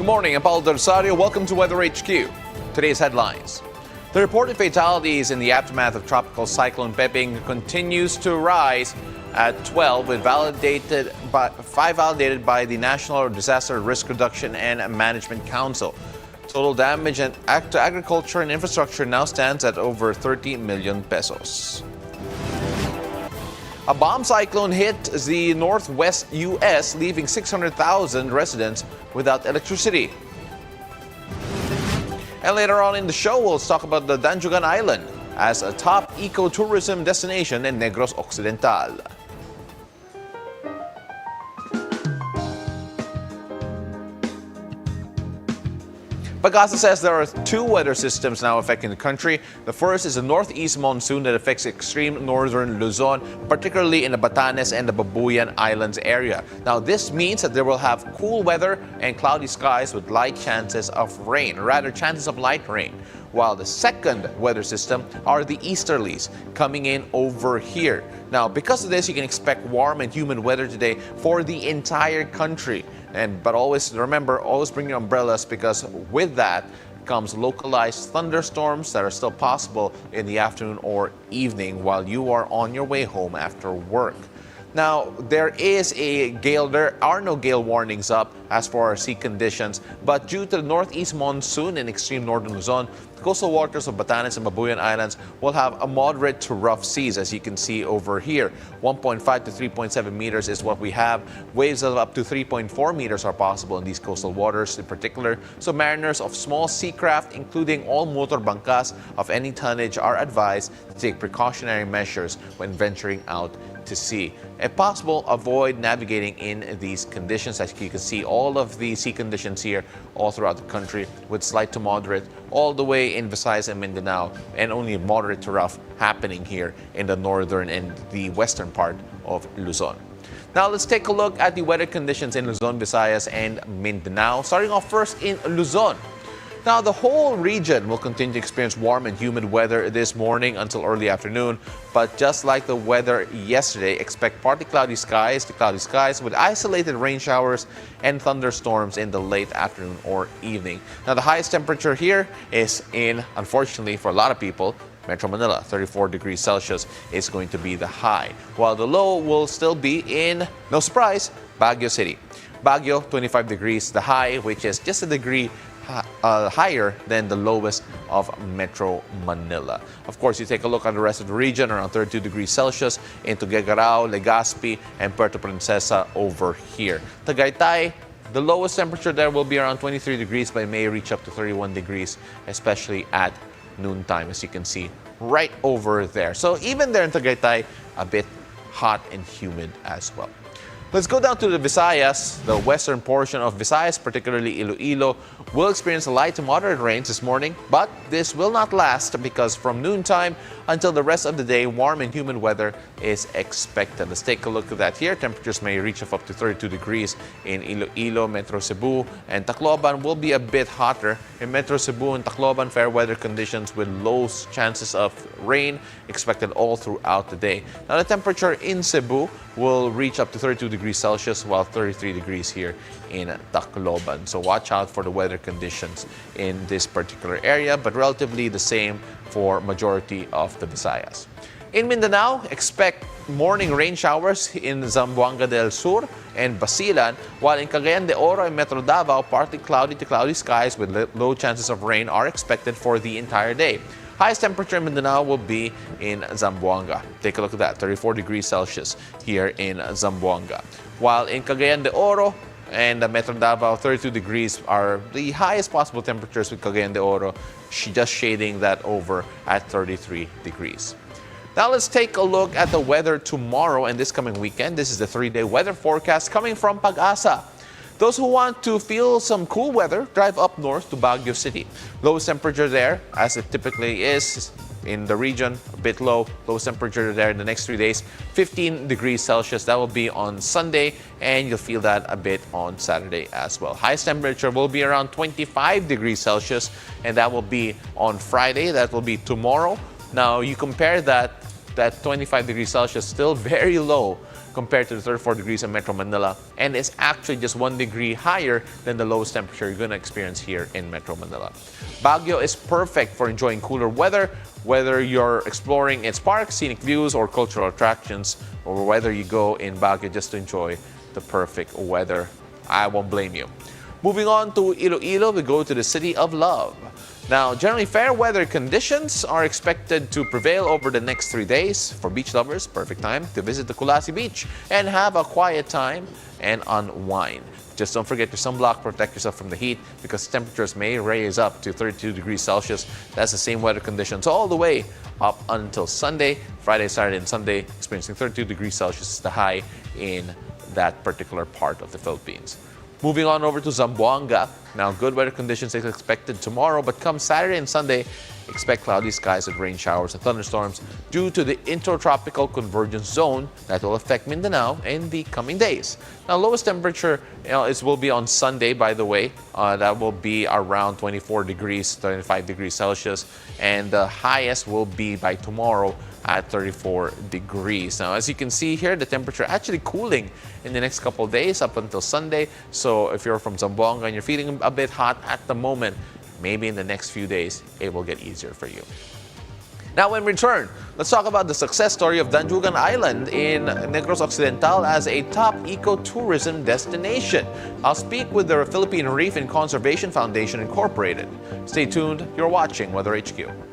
Good morning, I'm Paolo del Rosario. Welcome to WeatherHQ. Today's headlines. The reported fatalities in the aftermath of tropical cyclone Pepito continues to rise at 12, with 5 validated by the National Disaster Risk Reduction and Management Council. Total damage to agriculture and infrastructure now stands at over 30 million pesos. A bomb cyclone hit the northwest U.S., leaving 600,000 residents without electricity. And later on in the show, we'll talk about the Danjugan Island as a top ecotourism destination in Negros Occidental. Pag-asa says there are 2 weather systems now affecting the country. The first is a northeast monsoon that affects extreme northern Luzon, particularly in the Batanes and the Babuyan Islands area. Now, this means that they will have cool weather and cloudy skies with light chances of rain, or rather chances of light rain. While the second weather system are the easterlies coming in over here. Now, because of this, you can expect warm and humid weather today for the entire country. But always remember, always bring your umbrellas, because with that comes localized thunderstorms that are still possible in the afternoon or evening while you are on your way home after work. Now, there are no gale warnings up as for our sea conditions, but due to the northeast monsoon in extreme northern Luzon, the coastal waters of Batanes and Babuyan Islands will have a moderate to rough seas, as you can see over here. 1.5 to 3.7 meters is what we have. Waves of up to 3.4 meters are possible in these coastal waters in particular. So mariners of small sea craft, including all motor bangkas of any tonnage, are advised to take precautionary measures when venturing out to sea. If possible, avoid navigating in these conditions. As you can see, all of the sea conditions here all throughout the country, with slight to moderate all the way in Visayas and Mindanao, and only moderate to rough happening here in the northern and the western part of Luzon. Now, let's take a look at the weather conditions in Luzon, Visayas, and Mindanao. Starting off first in Luzon. Now, the whole region will continue to experience warm and humid weather this morning until early afternoon. But just like the weather yesterday, expect partly cloudy skies to cloudy skies with isolated rain showers and thunderstorms in the late afternoon or evening. Now, the highest temperature here is unfortunately for a lot of people, Metro Manila. 34 degrees Celsius is going to be the high, while the low will still be in, no surprise, Baguio City. Baguio, 25 degrees, the high, which is just a degree higher than the lowest of Metro Manila. Of course, you take a look at the rest of the region, around 32 degrees Celsius into Tuguegarao, Legazpi, and Puerto Princesa over here. Tagaytay, the lowest temperature there will be around 23 degrees, but it may reach up to 31 degrees, especially at noontime, as you can see right over there. So even there in Tagaytay, a bit hot and humid as well. Let's go down to the Visayas. The western portion of Visayas, particularly Iloilo, will experience light to moderate rains this morning, but this will not last, because from noontime until the rest of the day, warm and humid weather is expected. Let's take a look at that here. Temperatures may reach up to 32 degrees in Iloilo, Metro Cebu, and Tacloban will be a bit hotter. In Metro Cebu and Tacloban, fair weather conditions with low chances of rain expected all throughout the day. Now, the temperature in Cebu will reach up to 32 degrees Celsius, while 33 degrees here in Tacloban. So watch out for the weather conditions in this particular area, but relatively the same for majority of the Visayas. In Mindanao, expect morning rain showers in Zamboanga del Sur and Basilan, while in Cagayan de Oro and Metro Davao, partly cloudy to cloudy skies with low chances of rain are expected for the entire day. Highest temperature in Mindanao will be in Zamboanga. Take a look at that, 34 degrees Celsius here in Zamboanga. While in Cagayan de Oro and Metro Davao, 32 degrees are the highest possible temperatures, with Cagayan de Oro just shading that over at 33 degrees. Now let's take a look at the weather tomorrow and this coming weekend. This is the 3-day weather forecast coming from Pag-asa. Those who want to feel some cool weather, drive up north to Baguio City. Lowest temperature there, as it typically is in the region, a bit low. Lowest temperature there in the next 3 days, 15 degrees Celsius. That will be on Sunday, and you'll feel that a bit on Saturday as well. Highest temperature will be around 25 degrees Celsius, and that will be on Friday. That will be tomorrow. Now, you compare that 25 degrees Celsius, still very low compared to the 34 degrees in Metro Manila, and is actually just 1 degree higher than the lowest temperature you're going to experience here in Metro Manila. Baguio is perfect for enjoying cooler weather, whether you're exploring its parks, scenic views, or cultural attractions, or whether you go in Baguio just to enjoy the perfect weather. I won't blame you. Moving on to Iloilo, we go to the City of Love. Now, generally fair weather conditions are expected to prevail over the next 3 days. For beach lovers, perfect time to visit the Kulasi Beach and have a quiet time and unwind. Just don't forget your sunblock, protect yourself from the heat because temperatures may raise up to 32 degrees Celsius. That's the same weather conditions all the way up until Sunday. Friday, Saturday, and Sunday, experiencing 32 degrees Celsius is the high in that particular part of the Philippines. Moving on over to Zamboanga. Now, good weather conditions is expected tomorrow, but come Saturday and Sunday, expect cloudy skies with rain showers and thunderstorms due to the intertropical convergence zone that will affect Mindanao in the coming days. Now, lowest temperature will be on Sunday, by the way. That will be around 24 degrees, 25 degrees Celsius, and the highest will be by tomorrow at 34 degrees. Now, as you can see here, the temperature actually cooling in the next couple of days up until Sunday. So if you're from Zamboanga and you're feeling a bit hot at the moment, maybe in the next few days, it will get easier for you. Now, when we return, let's talk about the success story of Danjugan Island in Negros Occidental as a top ecotourism destination. I'll speak with the Philippine Reef and Conservation Foundation Incorporated. Stay tuned. You're watching WeatherHQ.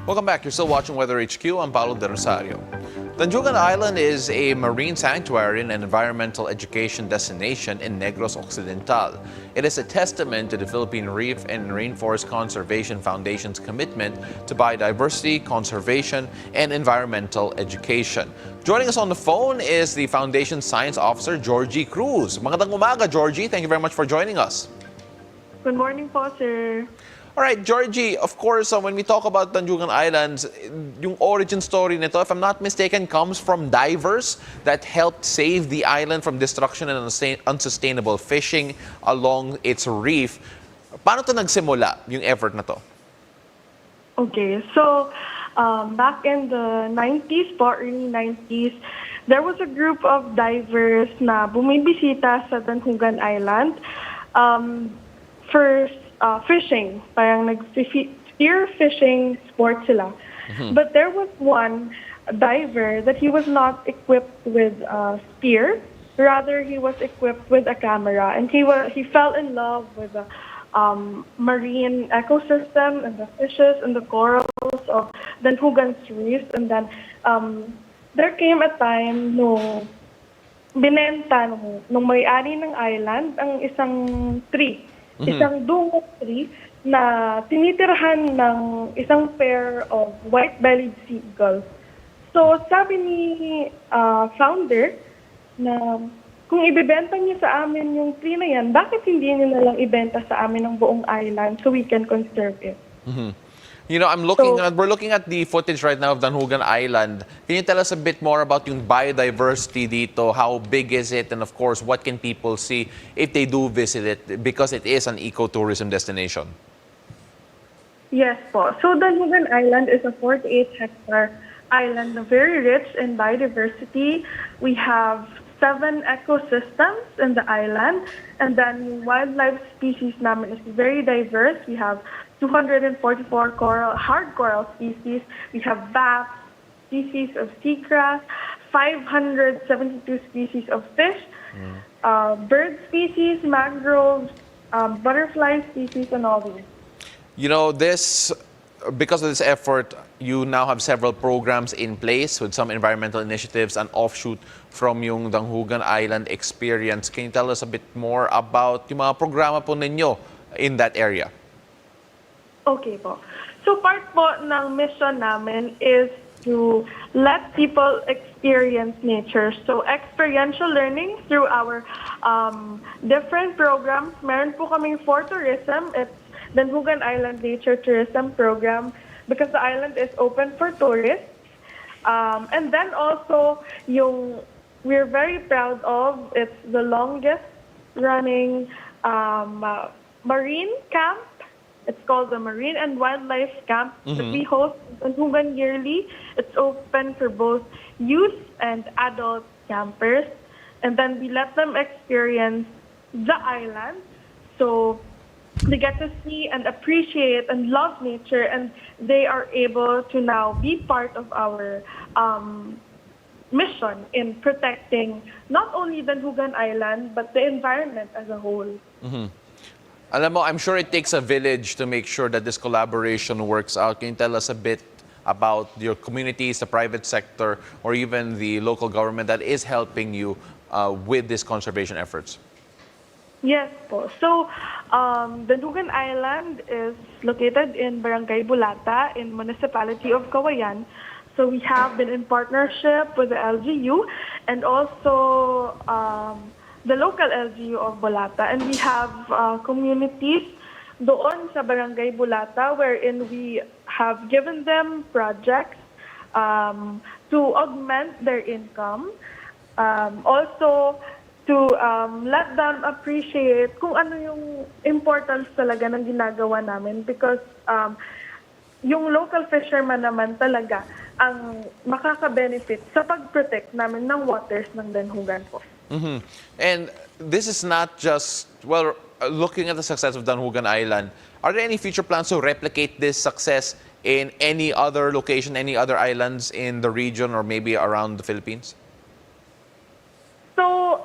Welcome back. You're still watching WeatherHQ. I'm Paolo del Rosario. Danjugan Island is a marine sanctuary and an environmental education destination in Negros Occidental. It is a testament to the Philippine Reef and Rainforest Conservation Foundation's commitment to biodiversity, conservation, and environmental education. Joining us on the phone is the Foundation's Science Officer, Georgie Cruz. Magandang umaga, Georgie. Thank you very much for joining us. Good morning po, sir. All right, Georgie, of course, when we talk about Danjugan Islands, yung origin story nito, if I'm not mistaken, comes from divers that helped save the island from destruction and unsustainable fishing along its reef. Paano to nagsimula, yung effort na to? Okay, so back in the 90s po, early 90s, there was a group of divers na bumibisita sa Danjugan Island for fishing, parang nag-spear fishing sport sila. But there was one diver that he was not equipped with a spear, rather he was equipped with a camera, and he fell in love with the marine ecosystem and the fishes and the corals of Danjugan's reef. And then there came a time no binenta nung may-ari ng island ang isang tree. Isang dungog tree na tinitirahan ng isang pair of white-bellied seagulls. So sabi ni founder na kung ibebenta niyo sa amin yung tree na yan, bakit hindi niyo na lang ibenta sa amin ang buong island so we can conserve it? You know, we're looking at the footage right now of Danjugan Island. Can you tell us a bit more about yung biodiversity dito? How big is it? And of course, what can people see if they do visit it? Because it is an ecotourism destination. Yes po. So Danjugan Island is a 48-hectare island, very rich in biodiversity. We have 7 ecosystems in the island. And then wildlife species namin is very diverse. We have 244 hard coral species. We have bats, species of seagrass, 572 species of fish, bird species, mangroves, butterfly species and all these. You know, because of this effort, you now have several programs in place with some environmental initiatives and offshoot from yung Danjugan Island experience. Can you tell us a bit more about yung mga programa po ninyo in that area? Okay po. So part po ng mission namin is to let people experience nature. So experiential learning through our different programs. Meron po kaming for tourism. It's Danjugan Island Nature Tourism Program because the island is open for tourists. And then also, we're very proud of, it's the longest running marine camp. It's called the Marine and Wildlife Camp that we host in Danjugan yearly. It's open for both youth and adult campers. And then we let them experience the island. So they get to see and appreciate and love nature, and they are able to now be part of our mission in protecting not only Danjugan Island, but the environment as a whole. Alam mo, I'm sure it takes a village to make sure that this collaboration works out. Can you tell us a bit about your communities, the private sector, or even the local government that is helping you with these conservation efforts? Yes po. So, Danjugan Island is located in Barangay Bulata in municipality of Cauayan. So we have been in partnership with the LGU and also the local LGU of Bulata. And we have communities doon sa Barangay Bulata wherein we have given them projects to augment their income. Also, to let them appreciate kung ano yung importance talaga ng ginagawa namin because yung local fishermen naman talaga ang makaka-benefit sa pag-protect namin ng waters ng Danjugan po. And this is not just, well, looking at the success of Danjugan Island, are there any future plans to replicate this success in any other location, any other islands in the region or maybe around the Philippines? So,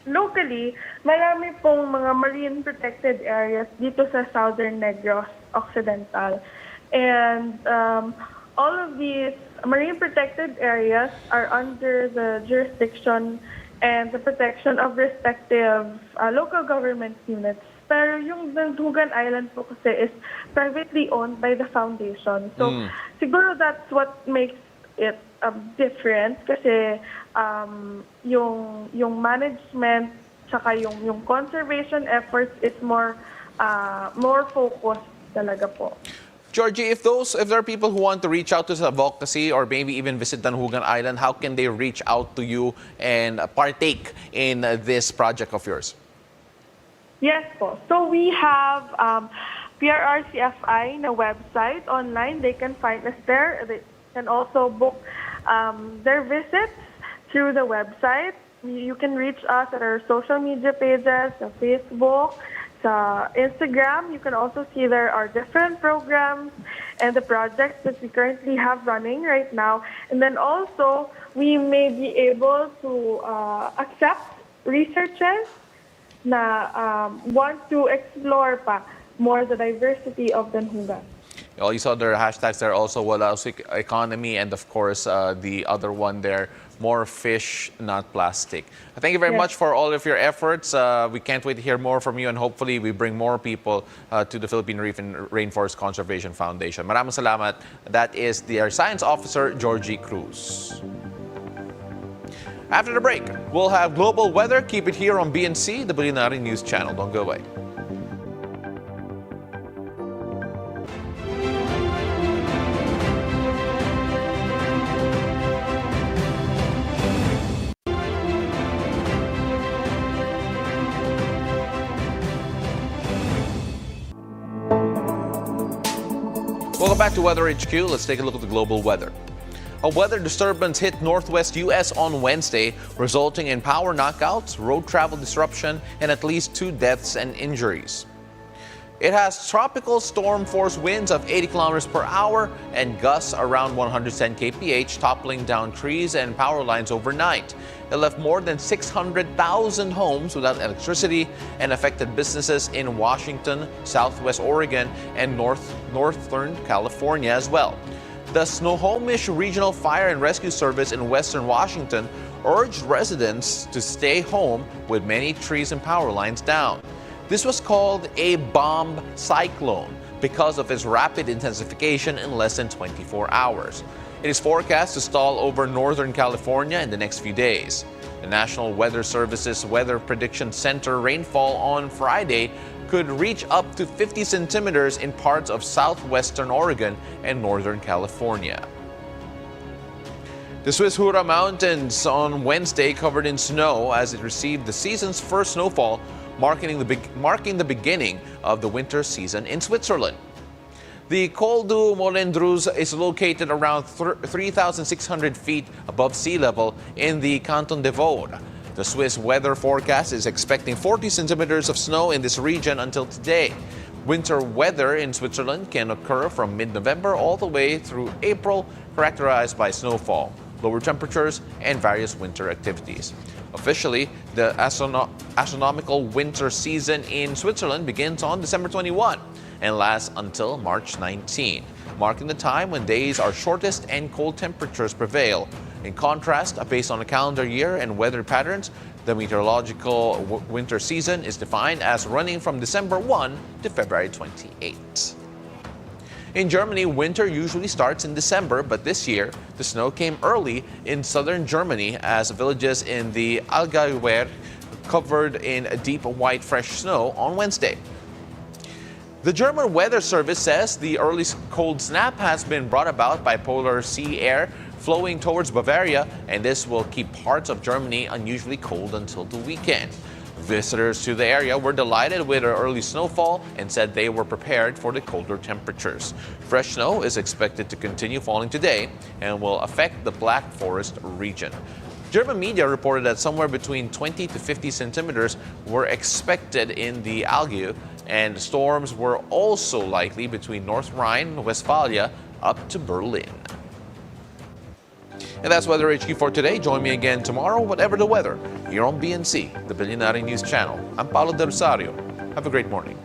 locally, marami pong mga marine protected areas dito sa Southern Negros Occidental. And all of these marine protected areas are under the jurisdiction and the protection of respective local government units. Pero yung Danjugan Island po kasi is privately owned by the foundation. So, siguro that's what makes it different kasi yung management saka yung conservation efforts is more focused talaga po. Georgie, if there are people who want to reach out to this advocacy or maybe even visit Danjugan Island, how can they reach out to you and partake in this project of yours? Yes po. So we have PRRCFI na website online. They can find us there. They can also book their visits through the website. You can reach us at our social media pages, sa Facebook, sa Instagram. You can also see there are different programs and the projects that we currently have running right now. And then also, we may be able to accept researchers na want to explore pa more the diversity of Danjugan. All these other hashtags there also, Walausik economy, and of course the other one there, more fish, not plastic. Thank you very much for all of your efforts. We can't wait to hear more from you, and hopefully we bring more people to the Philippine Reef and Rainforest Conservation Foundation. Maraming salamat. That is their science officer, Georgie Cruz. After the break, we'll have global weather. Keep it here on BNC, the Bilyonaryo News Channel. Don't go away. Welcome back to WeatherHQ. Let's take a look at the global weather. A weather disturbance hit northwest U.S. on Wednesday, resulting in power knockouts, road travel disruption, and at least 2 deaths and injuries. It has tropical storm force winds of 80 kilometers per hour and gusts around 110 kph, toppling down trees and power lines overnight. It left more than 600,000 homes without electricity and affected businesses in Washington, Southwest Oregon, and Northern California as well. The Snohomish Regional Fire and Rescue Service in Western Washington urged residents to stay home with many trees and power lines down. This was called a bomb cyclone because of its rapid intensification in less than 24 hours. It is forecast to stall over Northern California in the next few days. The National Weather Service's Weather Prediction Center rainfall on Friday could reach up to 50 centimeters in parts of southwestern Oregon and Northern California. The Swiss Jura Mountains on Wednesday covered in snow as it received the season's first snowfall, marking the beginning of the winter season in Switzerland. The Col du Molendruz is located around 3,600 feet above sea level in the Canton de Vaud. The Swiss weather forecast is expecting 40 centimeters of snow in this region until today. Winter weather in Switzerland can occur from mid-November all the way through April, characterized by snowfall, lower temperatures, and various winter activities. Officially, the astronomical winter season in Switzerland begins on December 21 and lasts until March 19, marking the time when days are shortest and cold temperatures prevail. In contrast, based on a calendar year and weather patterns, the meteorological winter season is defined as running from December 1 to February 28. In Germany, winter usually starts in December, but this year, the snow came early in southern Germany as villages in the Allgäu covered in deep white fresh snow on Wednesday. The German Weather Service says the early cold snap has been brought about by polar sea air flowing towards Bavaria, and this will keep parts of Germany unusually cold until the weekend. Visitors to the area were delighted with an early snowfall and said they were prepared for the colder temperatures. Fresh snow is expected to continue falling today and will affect the Black Forest region. German media reported that somewhere between 20 to 50 centimeters were expected in the Allgäu, and storms were also likely between North Rhine-Westphalia up to Berlin. And that's WeatherHQ for today. Join me again tomorrow, whatever the weather, here on BNC, the Bilyonaryo News Channel. I'm Paolo del Rosario. Have a great morning.